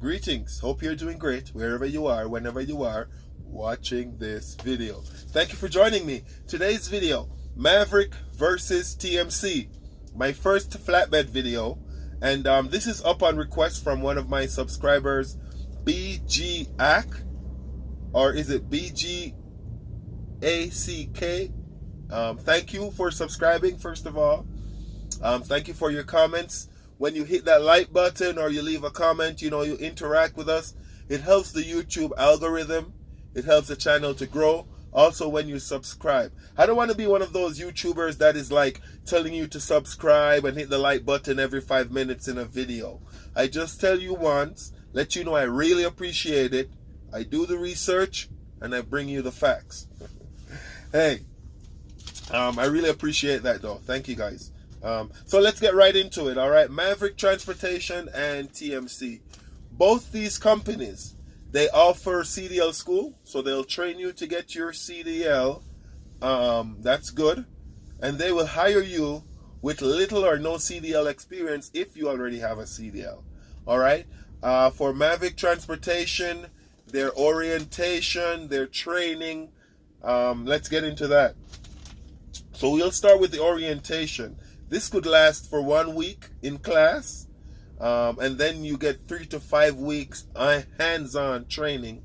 Greetings. Hope you're doing great wherever you are, whenever you are watching this video. Thank you for joining me. Today's video, Maverick versus TMC. My first flatbed video. And this is up on request from one of my subscribers, BGAC. Or is it BGACK? Thank you for subscribing, first of all. Thank you for your comments. When you hit that like button or you leave a comment, you interact with us. It helps the YouTube algorithm. It helps the channel to grow. Also, when you subscribe. I don't want to be one of those YouTubers that is like telling you to subscribe and hit the like button every 5 minutes in a video. I just tell you once, let you know I really appreciate it. I do the research and I bring you the facts. Hey, I really appreciate that though. Thank you guys. So let's get right into it. All right, Maverick Transportation and TMC. Both these companies, they offer CDL school, so they'll train you to get your CDL. That's good. And they will hire you with little or no CDL experience if you already have a CDL. All right. For Maverick Transportation, their orientation, their training. Let's get into that. So we'll start with the orientation. This could last for 1 week in class, and then you get 3 to 5 weeks hands-on training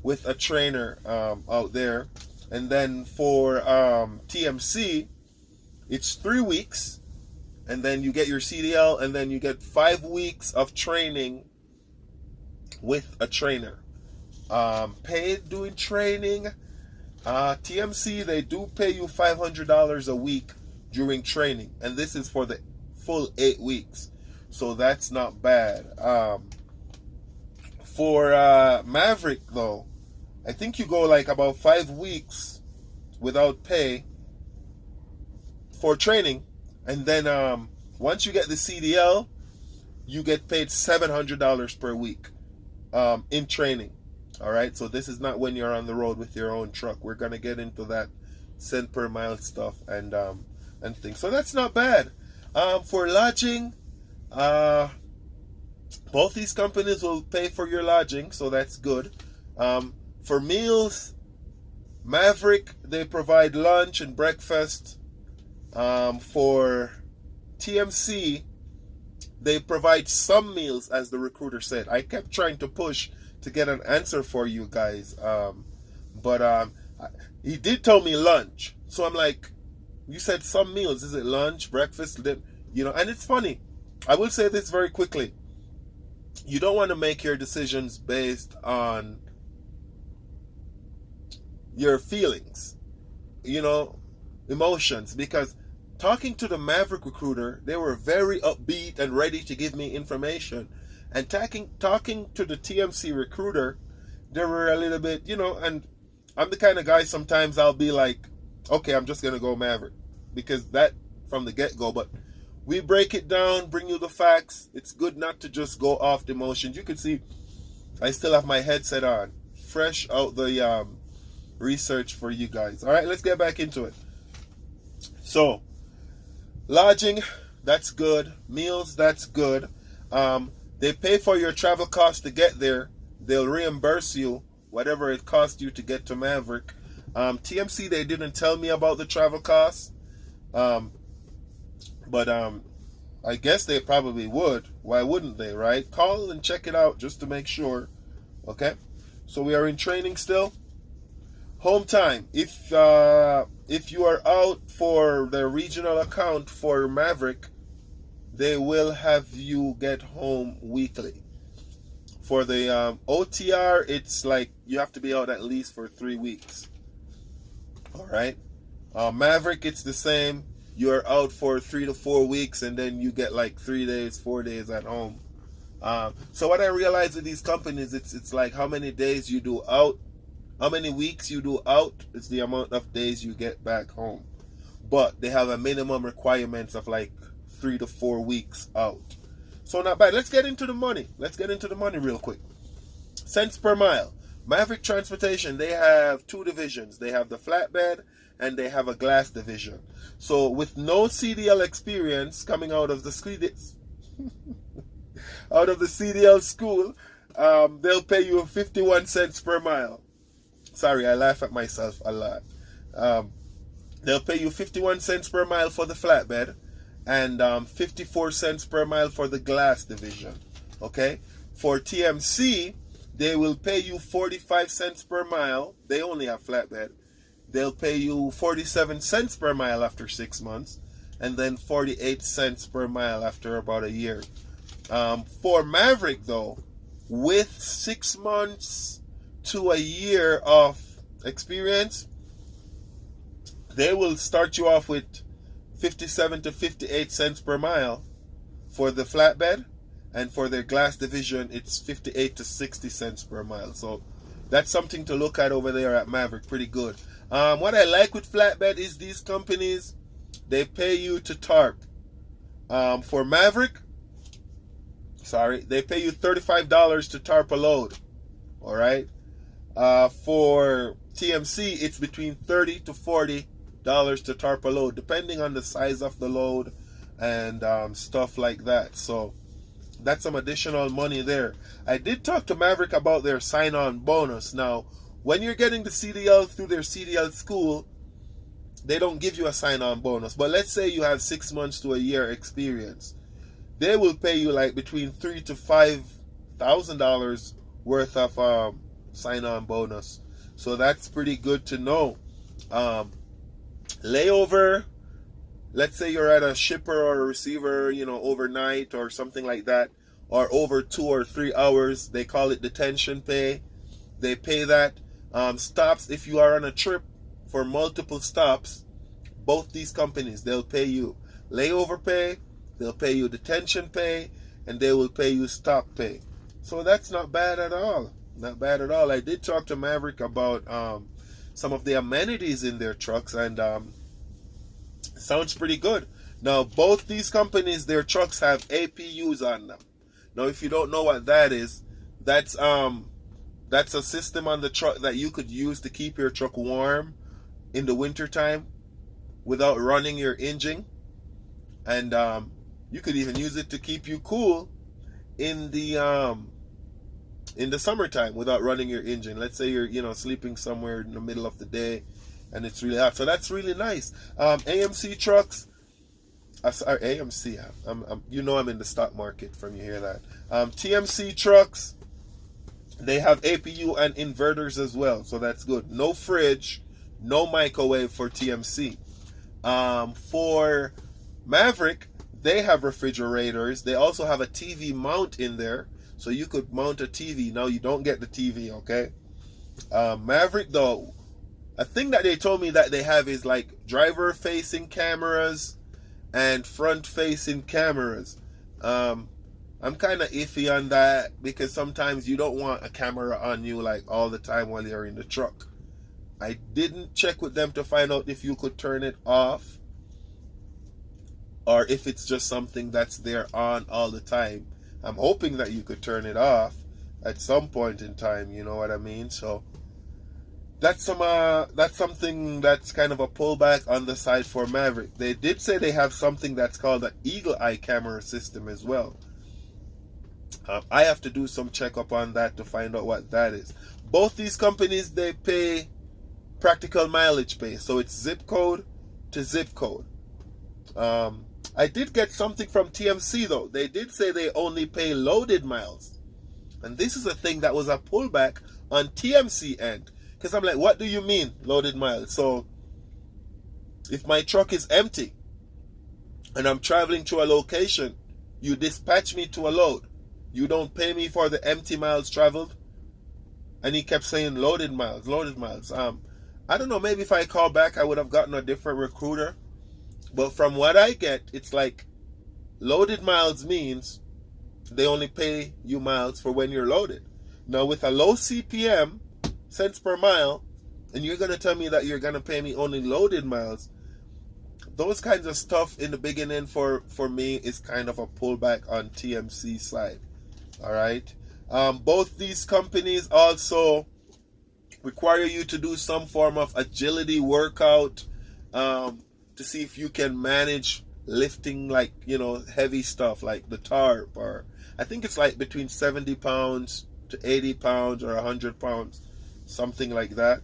with a trainer out there. And then for TMC, it's 3 weeks, and then you get your CDL, and then you get 5 weeks of training with a trainer. Paid doing training. TMC, they do pay you $500 a week during training, and this is for the full 8 weeks, so that's not bad. For Maverick though, I think you go like about 5 weeks without pay for training, and then once you get the CDL, you get paid $700 per week in training. All right, so this is not when you're on the road with your own truck. We're gonna get into that cent per mile stuff and things. So that's not bad. For lodging, both these companies will pay for your lodging, so that's good. For meals, Maverick, they provide lunch and breakfast. For TMC, they provide some meals, as the recruiter said. I kept trying to push to get an answer for you guys, but he did tell me lunch. So I'm like, you said some meals. Is it lunch, breakfast? And it's funny. I will say this very quickly. You don't want to make your decisions based on your feelings, emotions. Because talking to the Maverick recruiter, they were very upbeat and ready to give me information. And talking to the TMC recruiter, they were a little bit, and I'm the kind of guy sometimes I'll be like, okay, I'm just going to go Maverick, because that from the get-go. But we break it down, bring you the facts. It's good not to just go off the emotions. You can see I still have my headset on, fresh out the research for you guys. All right, let's get back into it. So, lodging, that's good. Meals, that's good. They pay for your travel costs to get there. They'll reimburse you whatever it cost you to get to Maverick. TMC, they didn't tell me about the travel costs. But I guess they probably would. Why wouldn't they, right? Call and check it out just to make sure. Okay? So we are in training still. Home time. If you are out for the regional account for Maverick, they will have you get home weekly. For the OTR, it's like you have to be out at least for 3 weeks. All right. Maverick, it's the same. You're out for 3 to 4 weeks, and then you get like 3 days, 4 days at home. So what I realized with these companies, it's like how many days you do out, how many weeks you do out. It's the amount of days you get back home. But they have a minimum requirements of like 3 to 4 weeks out. So not bad. Let's get into the money. Let's get into the money real quick. Cents per mile. Maverick Transportation, they have 2 divisions. They have the flatbed and they have a glass division. So with no CDL experience coming out of the CDL school, they'll pay you 51 cents per mile. Sorry, I laugh at myself a lot. They'll pay you 51 cents per mile for the flatbed and 54 cents per mile for the glass division. Okay? For TMC, they will pay you 45 cents per mile. They only have flatbed. They'll pay you 47 cents per mile after 6 months, and then 48 cents per mile after about a year. For Maverick, though, with 6 months to a year of experience, they will start you off with 57 to 58 cents per mile for the flatbed, and for their glass division, it's 58 to 60 cents per mile. So that's something to look at over there at Maverick. Pretty good. What I like with flatbed is these companies, they pay you to tarp. For Maverick, they pay you $35 to tarp a load. All right. For TMC, it's between $30 to $40 to tarp a load, depending on the size of the load and stuff like that. So that's some additional money there. I did talk to Maverick about their sign-on bonus. Now, when you're getting the CDL through their CDL school, they don't give you a sign-on bonus. But let's say you have 6 months to a year experience. They will pay you like between $3,000 to $5,000 worth of sign-on bonus. So that's pretty good to know. Layover, let's say you're at a shipper or a receiver, overnight or something like that, or over 2 or 3 hours, they call it detention pay. They pay that. Stops, if you are on a trip for multiple stops, both these companies, they'll pay you layover pay, they'll pay you detention pay, and they will pay you stop pay. So that's not bad at all. Not bad at all. I did talk to Maverick about some of the amenities in their trucks, and sounds pretty good. Now, both these companies, their trucks have APUs on them. Now, if you don't know what that is, that's a system on the truck that you could use to keep your truck warm in the wintertime without running your engine. And you could even use it to keep you cool in the summertime without running your engine. Let's say you're sleeping somewhere in the middle of the day and it's really hot. So that's really nice. AMC trucks, AMC, I'm in the stock market from you hear that. TMC trucks, they have APU and inverters as well, so that's good. No fridge, no microwave for TMC. For Maverick, they have refrigerators. They also have a TV mount in there, so you could mount a TV. Now, you don't get the TV, okay? Maverick, though, a thing that they told me that they have is like driver-facing cameras and front-facing cameras. I'm kind of iffy on that because sometimes you don't want a camera on you like all the time while you're in the truck. I didn't check with them to find out if you could turn it off or if it's just something that's there on all the time. I'm hoping that you could turn it off at some point in time, you know what I mean? So that's something that's kind of a pullback on the side for Maverick. They did say they have something that's called an eagle eye camera system as well. I have to do some checkup on that to find out what that is. Both these companies, they pay practical mileage pay, so it's zip code to zip code. I did get something from TMC though. They did say they only pay loaded miles, and this is a thing that was a pullback on TMC end, because I'm like, what do you mean loaded miles? So if my truck is empty and I'm traveling to a location, you dispatch me to a load, you don't pay me for the empty miles traveled? And he kept saying loaded miles, loaded miles. I don't know, maybe if I call back I would have gotten a different recruiter. But from what I get, it's like loaded miles means they only pay you miles for when you're loaded. Now with a low CPM, cents per mile, and you're going to tell me that you're going to pay me only loaded miles, those kinds of stuff in the beginning for me is kind of a pullback on TMC side. All right. Both these companies also require you to do some form of agility workout to see if you can manage lifting, like, heavy stuff like the tarp, or I think it's like between 70 pounds to 80 pounds or 100 pounds, something like that.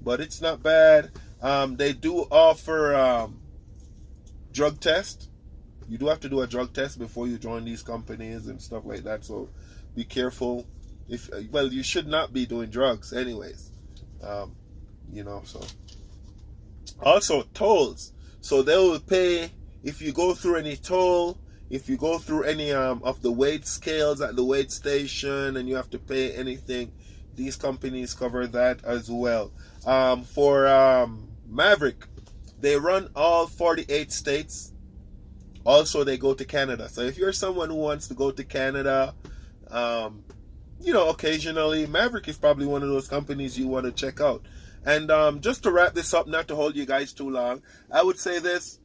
But it's not bad. They do offer drug test. You do have to do a drug test before you join these companies and stuff like that. So be careful. Well, you should not be doing drugs anyways. So also tolls. So they will pay if you go through any toll, if you go through any of the weight scales at the weight station and you have to pay anything. These companies cover that as well. For Maverick, they run all 48 states. Also, they go to Canada. So if you're someone who wants to go to Canada, occasionally, Maverick is probably one of those companies you want to check out. And just to wrap this up, not to hold you guys too long, I would say this.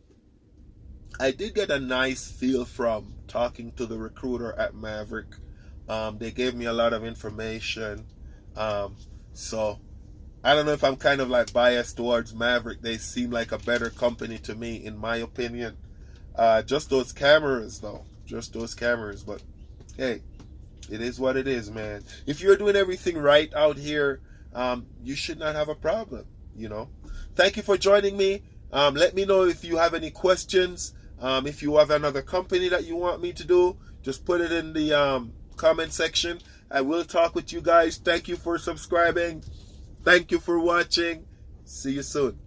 I did get a nice feel from talking to the recruiter at Maverick. They gave me a lot of information. So I don't know if I'm kind of like biased towards Maverick. They seem like a better company to me, in my opinion. Just those cameras, though. Just those cameras. But hey, it is what it is, man. If you're doing everything right out here, you should not have a problem, Thank you for joining me. Let me know if you have any questions. If you have another company that you want me to do, just put it in the comment section. I will talk with you guys. Thank you for subscribing. Thank you for watching. See you soon.